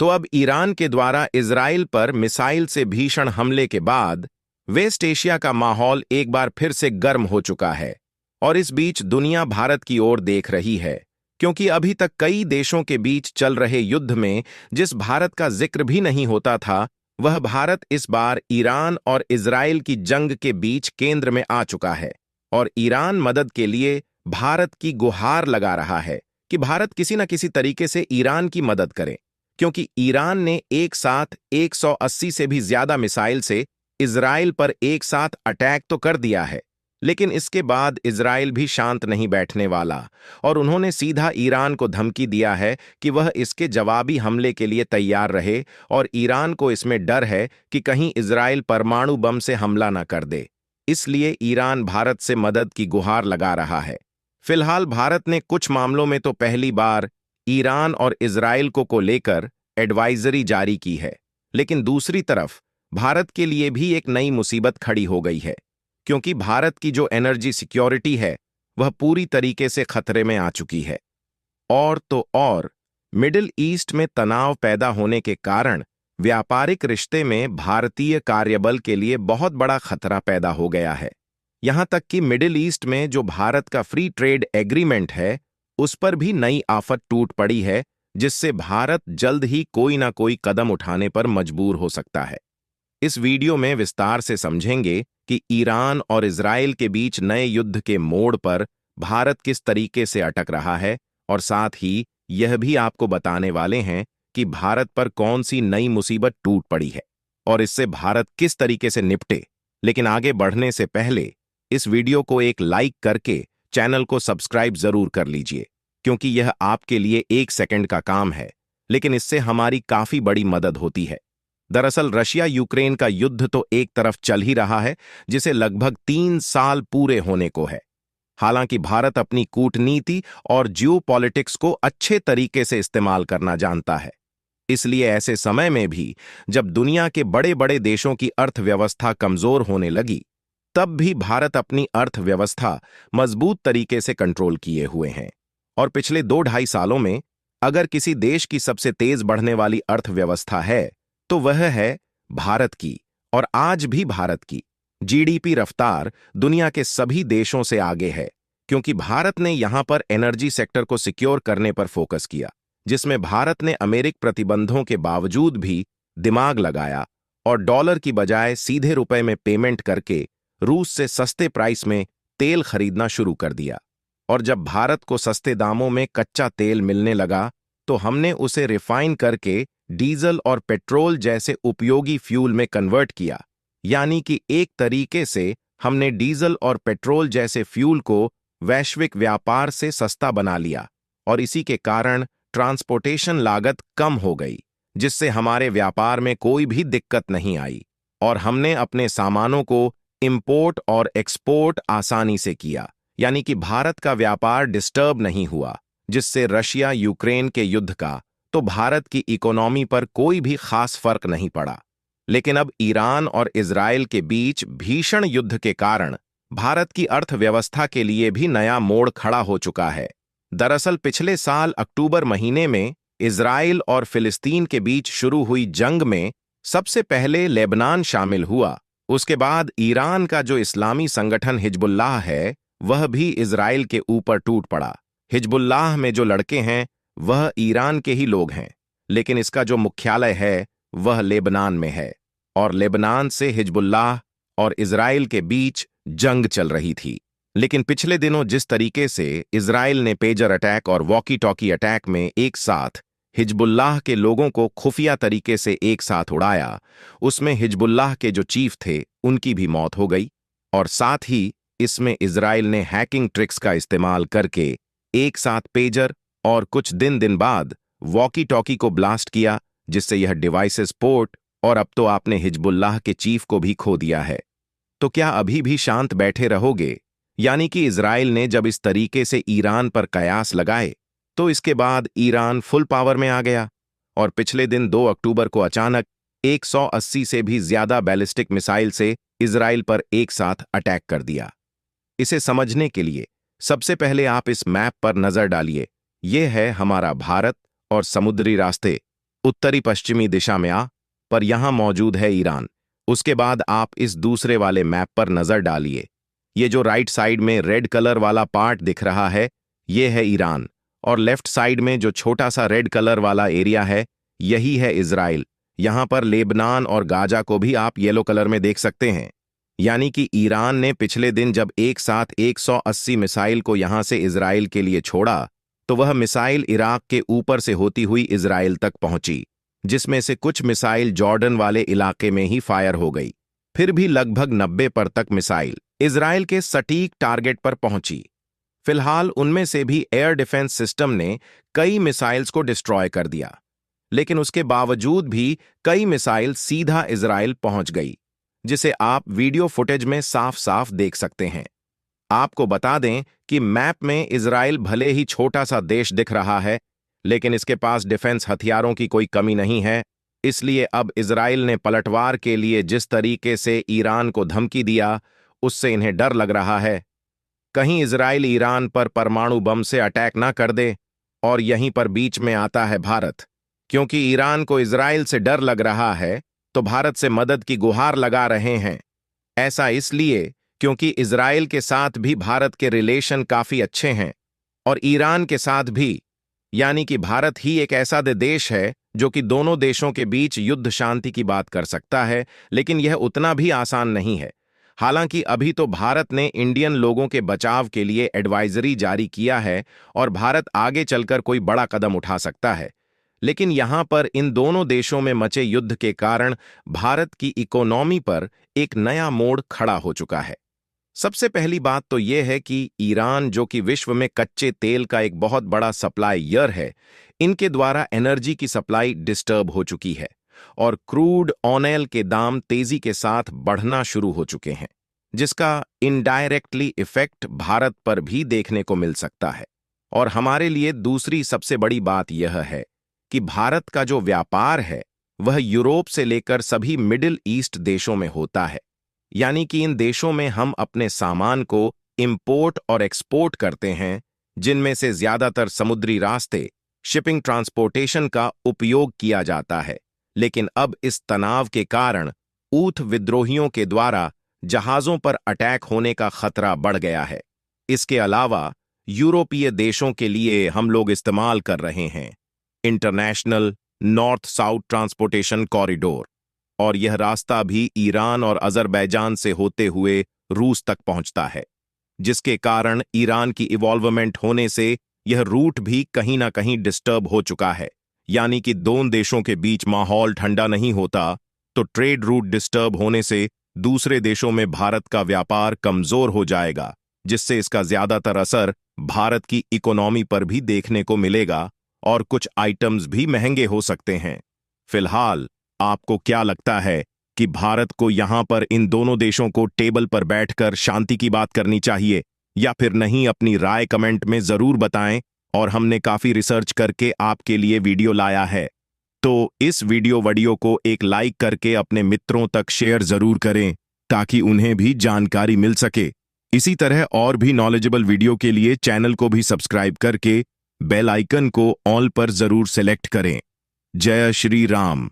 तो अब ईरान के द्वारा इजराइल पर मिसाइल से भीषण हमले के बाद वेस्ट एशिया का माहौल एक बार फिर से गर्म हो चुका है। और इस बीच दुनिया भारत की ओर देख रही है, क्योंकि अभी तक कई देशों के बीच चल रहे युद्ध में जिस भारत का जिक्र भी नहीं होता था, वह भारत इस बार ईरान और इजराइल की जंग के बीच केंद्र में आ चुका है। और ईरान मदद के लिए भारत की गुहार लगा रहा है कि भारत किसी न किसी तरीके से ईरान की मदद करे, क्योंकि ईरान ने एक साथ 180 से भी ज्यादा मिसाइल से इजराइल पर एक साथ अटैक तो कर दिया है, लेकिन इसके बाद इजराइल भी शांत नहीं बैठने वाला और उन्होंने सीधा ईरान को धमकी दिया है कि वह इसके जवाबी हमले के लिए तैयार रहे। और ईरान को इसमें डर है कि कहीं इजराइल परमाणु बम से हमला न कर दे, इसलिए ईरान भारत से मदद की गुहार लगा रहा है। फिलहाल भारत ने कुछ मामलों में तो पहली बार ईरान और इजराइल को लेकर एडवाइजरी जारी की है, लेकिन दूसरी तरफ भारत के लिए भी एक नई मुसीबत खड़ी हो गई है, क्योंकि भारत की जो एनर्जी सिक्योरिटी है वह पूरी तरीके से खतरे में आ चुकी है। और तो और मिडिल ईस्ट में तनाव पैदा होने के कारण व्यापारिक रिश्ते में भारतीय कार्यबल के लिए बहुत बड़ा खतरा पैदा हो गया है। यहां तक कि मिडिल ईस्ट में जो भारत का फ्री ट्रेड एग्रीमेंट है उस पर भी नई आफत टूट पड़ी है, जिससे भारत जल्द ही कोई ना कोई कदम उठाने पर मजबूर हो सकता है। इस वीडियो में विस्तार से समझेंगे कि ईरान और इजराइल के बीच नए युद्ध के मोड़ पर भारत किस तरीके से अटक रहा है, और साथ ही यह भी आपको बताने वाले हैं कि भारत पर कौन सी नई मुसीबत टूट पड़ी है और इससे भारत किस तरीके से निपटे। लेकिन आगे बढ़ने से पहले इस वीडियो को एक लाइक करके चैनल को सब्सक्राइब जरूर कर लीजिए, क्योंकि यह आपके लिए 1 सेकंड का काम है, लेकिन इससे हमारी काफी बड़ी मदद होती है। दरअसल रशिया यूक्रेन का युद्ध तो एक तरफ चल ही रहा है, जिसे लगभग 3 साल पूरे होने को है। हालांकि भारत अपनी कूटनीति और जियोपॉलिटिक्स को अच्छे तरीके से इस्तेमाल करना जानता है, इसलिए ऐसे समय में भी जब दुनिया के बड़े बड़े देशों की अर्थव्यवस्था कमजोर होने लगी, तब भी भारत अपनी अर्थव्यवस्था मजबूत तरीके से कंट्रोल किए हुए हैं। और पिछले 2-2.5 सालों में अगर किसी देश की सबसे तेज बढ़ने वाली अर्थव्यवस्था है तो वह है भारत की। और आज भी भारत की जीडीपी रफ्तार दुनिया के सभी देशों से आगे है, क्योंकि भारत ने यहां पर एनर्जी सेक्टर को सिक्योर करने पर फोकस किया, जिसमें भारत ने अमेरिकी प्रतिबंधों के बावजूद भी दिमाग लगाया और डॉलर की बजाय सीधे रुपए में पेमेंट करके रूस से सस्ते प्राइस में तेल खरीदना शुरू कर दिया। और जब भारत को सस्ते दामों में कच्चा तेल मिलने लगा तो हमने उसे रिफाइन करके डीजल और पेट्रोल जैसे उपयोगी फ्यूल में कन्वर्ट किया, यानी कि एक तरीके से हमने डीजल और पेट्रोल जैसे फ्यूल को वैश्विक व्यापार से सस्ता बना लिया। और इसी के कारण ट्रांसपोर्टेशन लागत कम हो गई, जिससे हमारे व्यापार में कोई भी दिक्कत नहीं आई और हमने अपने सामानों को इंपोर्ट और एक्सपोर्ट आसानी से किया, यानी कि भारत का व्यापार डिस्टर्ब नहीं हुआ, जिससे रशिया यूक्रेन के युद्ध का तो भारत की इकोनॉमी पर कोई भी खास फर्क नहीं पड़ा। लेकिन अब ईरान और इजराइल के बीच भीषण युद्ध के कारण भारत की अर्थव्यवस्था के लिए भी नया मोड़ खड़ा हो चुका है। दरअसल पिछले साल अक्टूबर महीने में इजराइल और फिलिस्तीन के बीच शुरू हुई जंग में सबसे पहले लेबनान शामिल हुआ। उसके बाद ईरान का जो इस्लामी संगठन हिजबुल्लाह है वह भी इजराइल के ऊपर टूट पड़ा। हिजबुल्लाह में जो लड़के हैं वह ईरान के ही लोग हैं, लेकिन इसका जो मुख्यालय है वह लेबनान में है और लेबनान से हिजबुल्लाह और इजराइल के बीच जंग चल रही थी। लेकिन पिछले दिनों जिस तरीके से इजराइल ने पेजर अटैक और वॉकी टॉकी अटैक में एक साथ हिजबुल्लाह के लोगों को खुफिया तरीके से एक साथ उड़ाया, उसमें हिजबुल्लाह के जो चीफ थे उनकी भी मौत हो गई। और साथ ही इसमें इजराइल ने हैकिंग ट्रिक्स का इस्तेमाल करके एक साथ पेजर और कुछ दिन बाद वॉकी टॉकी को ब्लास्ट किया, जिससे यह डिवाइसेस पोर्ट और अब तो आपने हिजबुल्लाह के चीफ को भी खो दिया है। तो क्या अभी भी शांत बैठे रहोगे? यानी कि इजराइल ने जब इस तरीके से ईरान पर कयास लगाए तो इसके बाद ईरान फुल पावर में आ गया और पिछले दिन 2 अक्टूबर को अचानक 180 से भी ज्यादा बैलिस्टिक मिसाइल से इजराइल पर एक साथ अटैक कर दिया। इसे समझने के लिए सबसे पहले आप इस मैप पर नजर डालिए। यह है हमारा भारत और समुद्री रास्ते उत्तरी पश्चिमी दिशा में पर यहां मौजूद है ईरान। उसके बाद आप इस दूसरे वाले मैप पर नजर डालिए। ये जो राइट साइड में रेड कलर वाला पार्ट दिख रहा है, ये है ईरान, और लेफ्ट साइड में जो छोटा सा रेड कलर वाला एरिया है, यही है इजराइल। यहां पर लेबनान और गाजा को भी आप येलो कलर में देख सकते हैं। यानी कि ईरान ने पिछले दिन जब एक साथ 180 मिसाइल को यहां से इजराइल के लिए छोड़ा, तो वह मिसाइल इराक के ऊपर से होती हुई इजराइल तक पहुंची, जिसमें से कुछ मिसाइल जॉर्डन वाले इलाके में ही फायर हो गई। फिर भी लगभग 90 पर तक मिसाइल इजराइल के सटीक टारगेट पर पहुंची। फिलहाल उनमें से भी एयर डिफेंस सिस्टम ने कई मिसाइल्स को डिस्ट्रॉय कर दिया, लेकिन उसके बावजूद भी कई मिसाइल सीधा इजराइल पहुंच गई, जिसे आप वीडियो फुटेज में साफ साफ देख सकते हैं। आपको बता दें कि मैप में इजराइल भले ही छोटा सा देश दिख रहा है, लेकिन इसके पास डिफेंस हथियारों की कोई कमी नहीं है। इसलिए अब इजराइल ने पलटवार के लिए जिस तरीके से ईरान को धमकी दिया, उससे इन्हें डर लग रहा है कहीं इजराइल ईरान पर परमाणु बम से अटैक ना कर दे। और यहीं पर बीच में आता है भारत। क्योंकि ईरान को इजराइल से डर लग रहा है, तो भारत से मदद की गुहार लगा रहे हैं। ऐसा इसलिए क्योंकि इजराइल के साथ भी भारत के रिलेशन काफी अच्छे हैं, और ईरान के साथ भी। यानी कि भारत ही एक ऐसा देश है जो कि दोनों देशों के बीच युद्ध शांति की बात कर सकता है, लेकिन यह उतना भी आसान नहीं है। हालांकि अभी तो भारत ने इंडियन लोगों के बचाव के लिए एडवाइजरी जारी किया है, और भारत आगे चलकर कोई बड़ा कदम उठा सकता है। लेकिन यहां पर इन दोनों देशों में मचे युद्ध के कारण भारत की इकोनॉमी पर एक नया मोड़ खड़ा हो चुका है। सबसे पहली बात तो यह है कि ईरान, जो कि विश्व में कच्चे तेल का एक बहुत बड़ा सप्लायर है, इनके द्वारा एनर्जी की सप्लाई डिस्टर्ब हो चुकी है, और क्रूड ऑयल के दाम तेजी के साथ बढ़ना शुरू हो चुके हैं, जिसका इनडायरेक्टली इफेक्ट भारत पर भी देखने को मिल सकता है। और हमारे लिए दूसरी सबसे बड़ी बात यह है कि भारत का जो व्यापार है, वह यूरोप से लेकर सभी मिडिल ईस्ट देशों में होता है। यानी कि इन देशों में हम अपने सामान को इंपोर्ट और एक्सपोर्ट करते हैं, जिनमें से ज्यादातर समुद्री रास्ते, शिपिंग ट्रांसपोर्टेशन का उपयोग किया जाता है। लेकिन अब इस तनाव के कारण ऊथ विद्रोहियों के द्वारा जहाजों पर अटैक होने का खतरा बढ़ गया है। इसके अलावा यूरोपीय देशों के लिए हम लोग इस्तेमाल कर रहे हैं international north south transportation corridor, और यह रास्ता भी ईरान और अजरबैजान से होते हुए रूस तक पहुंचता है, जिसके कारण ईरान की इवॉल्वमेंट होने से यह रूट भी कहीं ना कहीं डिस्टर्ब हो चुका है। यानी कि दोनों देशों के बीच माहौल ठंडा नहीं होता, तो ट्रेड रूट डिस्टर्ब होने से दूसरे देशों में भारत का व्यापार कमजोर हो जाएगा, जिससे इसका ज्यादातर असर भारत की इकोनॉमी पर भी देखने को मिलेगा, और कुछ आइटम्स भी महंगे हो सकते हैं। फिलहाल आपको क्या लगता है कि भारत को यहां पर इन दोनों देशों को टेबल पर बैठकर शांति की बात करनी चाहिए या फिर नहीं? अपनी राय कमेंट में जरूर बताएं, और हमने काफी रिसर्च करके आपके लिए वीडियो लाया है। तो इस वीडियो को एक लाइक करके अपने मित्रों तक शेयर जरूर करें, ताकि उन्हें भी जानकारी मिल सके। इसी तरह और भी नॉलेजेबल वीडियो के लिए चैनल को भी सब्सक्राइब करके बेल आइकन को ऑल पर जरूर सेलेक्ट करें। जय श्री राम।